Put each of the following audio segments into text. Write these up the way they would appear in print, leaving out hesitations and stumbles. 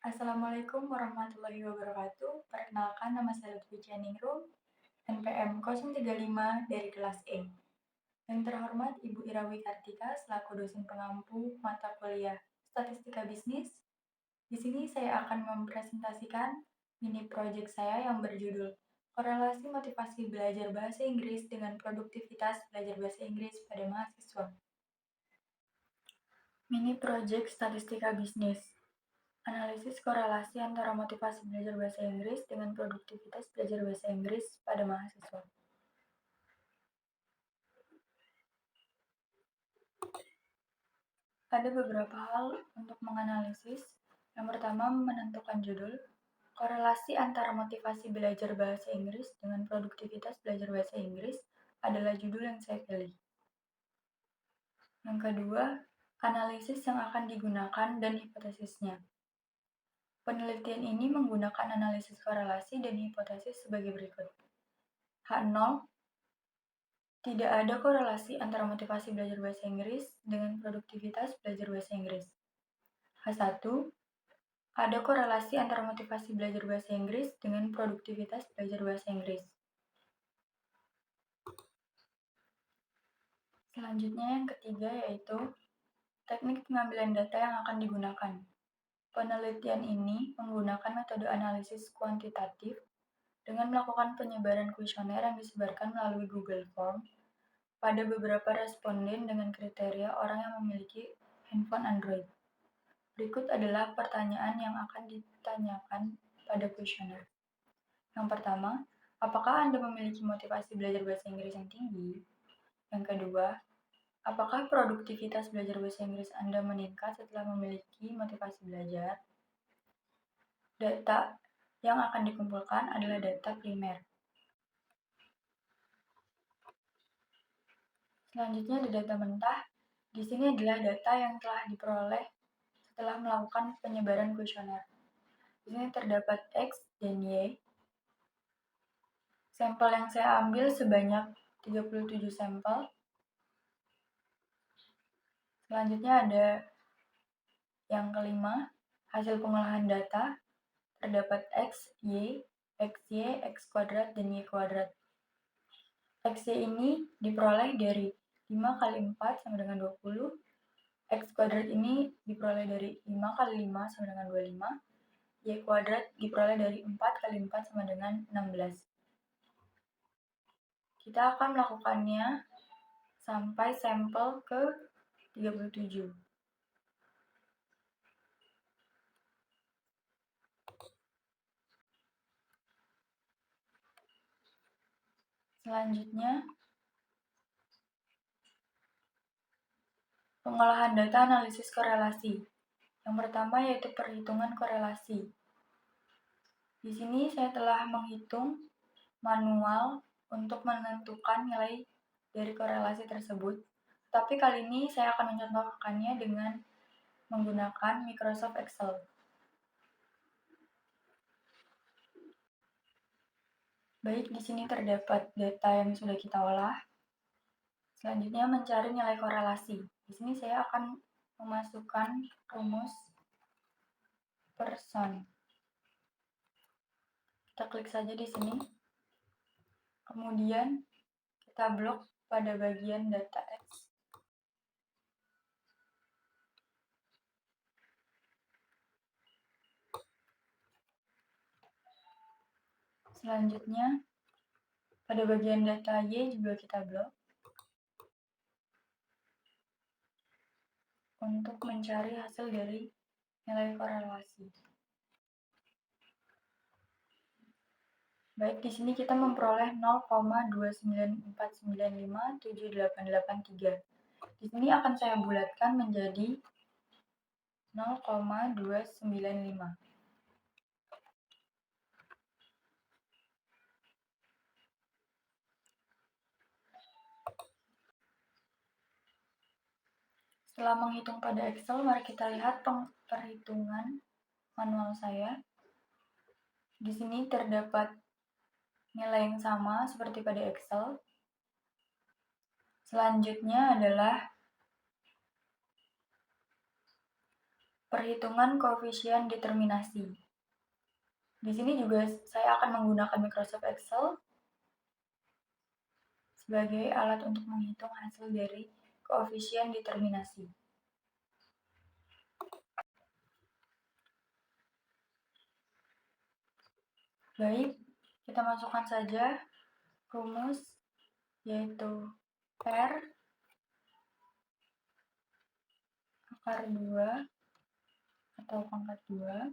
Assalamualaikum warahmatullahi wabarakatuh. Perkenalkan, nama saya Lutfi Cianingrum, NPM 035 dari kelas E. Yang terhormat Ibu Irawi Kartika selaku dosen pengampu mata kuliah Statistika Bisnis. Di sini saya akan mempresentasikan mini project saya yang berjudul Korelasi Motivasi Belajar Bahasa Inggris dengan Produktivitas Belajar Bahasa Inggris pada Mahasiswa. Mini project Statistika Bisnis. Analisis korelasi antara motivasi belajar bahasa Inggris dengan produktivitas belajar bahasa Inggris pada mahasiswa. Ada beberapa hal untuk menganalisis. Yang pertama, menentukan judul. Korelasi antara motivasi belajar bahasa Inggris dengan produktivitas belajar bahasa Inggris adalah judul yang saya pilih. Yang kedua, analisis yang akan digunakan dan hipotesisnya. Penelitian ini menggunakan analisis korelasi dan hipotesis sebagai berikut. H0, tidak ada korelasi antara motivasi belajar bahasa Inggris dengan produktivitas belajar bahasa Inggris. H1, ada korelasi antara motivasi belajar bahasa Inggris dengan produktivitas belajar bahasa Inggris. Selanjutnya yang ketiga yaitu teknik pengambilan data yang akan digunakan. Penelitian ini menggunakan metode analisis kuantitatif dengan melakukan penyebaran kuesioner yang disebarkan melalui Google Form pada beberapa responden dengan kriteria orang yang memiliki handphone Android. Berikut adalah pertanyaan yang akan ditanyakan pada kuesioner. Yang pertama, apakah Anda memiliki motivasi belajar bahasa Inggris yang tinggi? Yang kedua, apakah produktivitas belajar bahasa Inggris Anda meningkat setelah memiliki motivasi belajar? Data yang akan dikumpulkan adalah data primer. Selanjutnya ada data mentah. Di sini adalah data yang telah diperoleh setelah melakukan penyebaran kuesioner. Di sini terdapat X dan Y. Sampel yang saya ambil sebanyak 37 sampel. Selanjutnya ada yang kelima, hasil pengolahan data. Terdapat X, Y, X kuadrat, dan Y kuadrat. XY ini diperoleh dari 5 kali 4 sama dengan 20. X kuadrat ini diperoleh dari 5 kali 5 sama dengan 25. Y kuadrat diperoleh dari 4 kali 4 sama dengan 16. Kita akan melakukannya sampai sampel ke 37. Selanjutnya, pengolahan data analisis korelasi. Yang pertama yaitu perhitungan korelasi. Di sini saya telah menghitung manual untuk menentukan nilai dari korelasi tersebut. Tapi kali ini saya akan mencontohkannya dengan menggunakan Microsoft Excel. Baik, di sini terdapat data yang sudah kita olah. Selanjutnya mencari nilai korelasi. Di sini saya akan memasukkan rumus person. Kita klik saja di sini. Kemudian kita blok pada bagian data X. Selanjutnya pada bagian data Y juga kita blok untuk mencari hasil dari nilai korelasi. Baik, di sini kita memperoleh 0,294957883. Di sini akan saya bulatkan menjadi 0,295. Setelah menghitung pada Excel, mari kita lihat perhitungan manual saya. Di sini terdapat nilai yang sama seperti pada Excel. Selanjutnya adalah Perhitungan koefisien determinasi. Di sini juga saya akan menggunakan Microsoft Excel sebagai alat untuk menghitung hasil dari koefisien determinasi. Baik, kita masukkan saja rumus, yaitu R akar 2 atau pangkat 2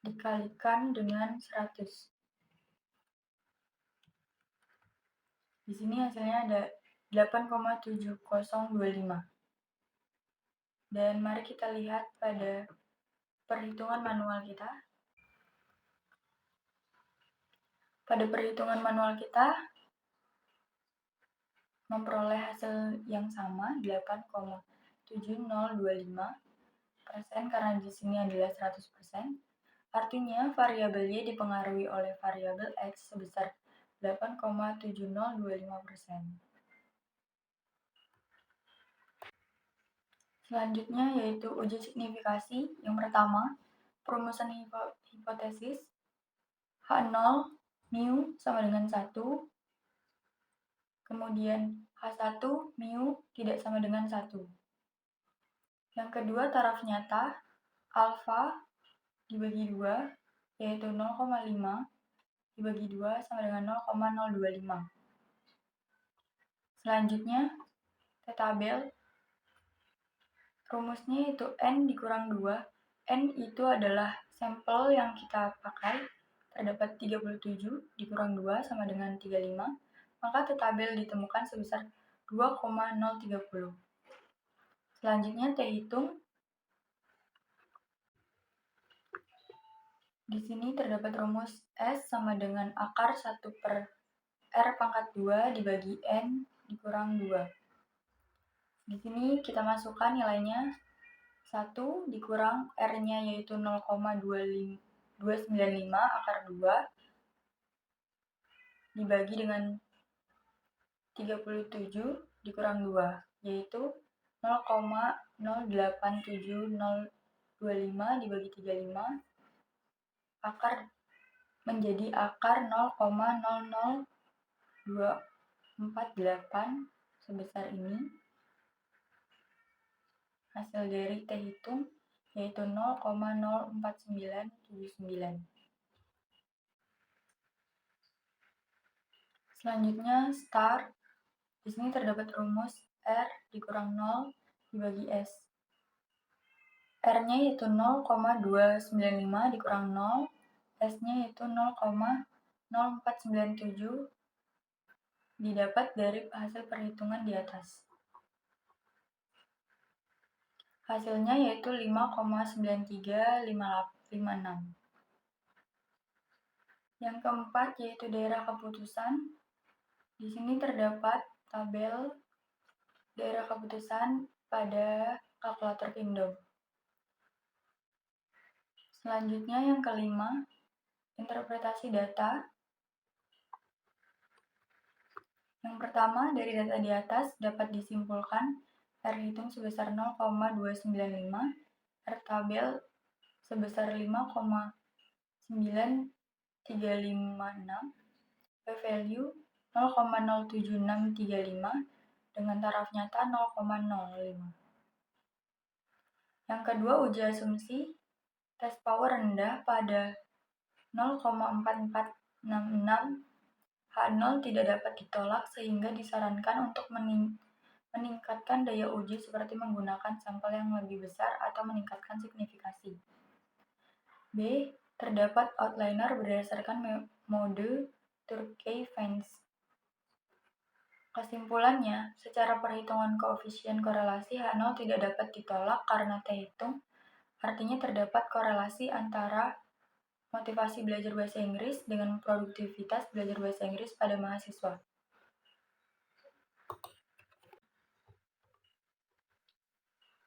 dikalikan dengan 100. Di sini hasilnya ada 8,7025. Dan mari kita lihat pada perhitungan manual kita. Pada perhitungan manual kita memperoleh hasil yang sama, 8,7025% karena di sini adalah 100%. Artinya variabel Y dipengaruhi oleh variabel X sebesar 8,7025%. Selanjutnya yaitu uji signifikasi. Yang pertama, perumusan hipotesis H0 mu sama dengan 1, kemudian H1 mu tidak sama dengan 1. Yang kedua, taraf nyata alfa dibagi 2, yaitu 0,5 dibagi 2 sama dengan 0,025. Selanjutnya, T-tabel. Rumusnya itu N dikurang 2. N itu adalah sampel yang kita pakai. Terdapat 37 dikurang 2 sama dengan 35. Maka T-tabel ditemukan sebesar 2,030. Selanjutnya T hitung. Di sini terdapat rumus S sama dengan akar 1 per R pangkat 2 dibagi N dikurang 2. Di sini kita masukkan nilainya 1 dikurang R-nya yaitu 0,295 akar 2 dibagi dengan 37 dikurang 2, yaitu 0,087025 dibagi 35 akar menjadi akar 0,00248 sebesar ini. Hasil dari T hitung yaitu 0,04979. Selanjutnya start. Di sini terdapat rumus R dikurang 0 dibagi S. R-nya yaitu 0,295 dikurang 0, S-nya yaitu 0,0497 didapat dari hasil perhitungan di atas. Hasilnya yaitu 5,9356. Yang keempat yaitu daerah keputusan. Di sini terdapat tabel daerah keputusan pada kalkulator Kingdom. Selanjutnya yang kelima, interpretasi data. Yang pertama, dari data di atas dapat disimpulkan R hitung sebesar 0,295, R tabel sebesar 5,9356, P-value 0,07635 dengan taraf nyata 0,05. Yang kedua, uji asumsi. Tes power rendah pada 0,4466, H0 tidak dapat ditolak sehingga disarankan untuk meningkatkan daya uji seperti menggunakan sampel yang lebih besar atau meningkatkan signifikasi. B. Terdapat outliner berdasarkan mode Turkey-Fence. Kesimpulannya, secara perhitungan koefisien korelasi H0 tidak dapat ditolak karena T hitung, artinya terdapat korelasi antara motivasi belajar bahasa Inggris dengan produktivitas belajar bahasa Inggris pada mahasiswa.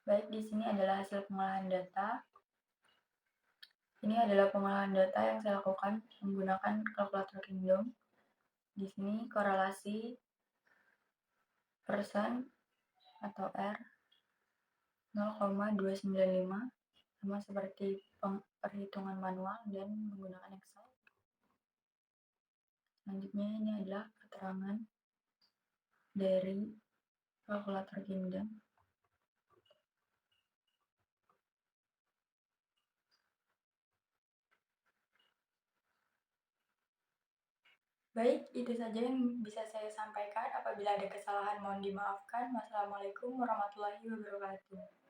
Baik, di sini adalah hasil pengolahan data. Ini adalah pengolahan data yang saya lakukan menggunakan kalkulator Kingdom. Di sini korelasi persen atau R 0,295, sama seperti perhitungan manual dan menggunakan Excel. Selanjutnya ini adalah keterangan dari kalkulator Kingdom. Baik, itu saja yang bisa saya sampaikan. Apabila ada kesalahan mohon dimaafkan. Wassalamualaikum warahmatullahi wabarakatuh.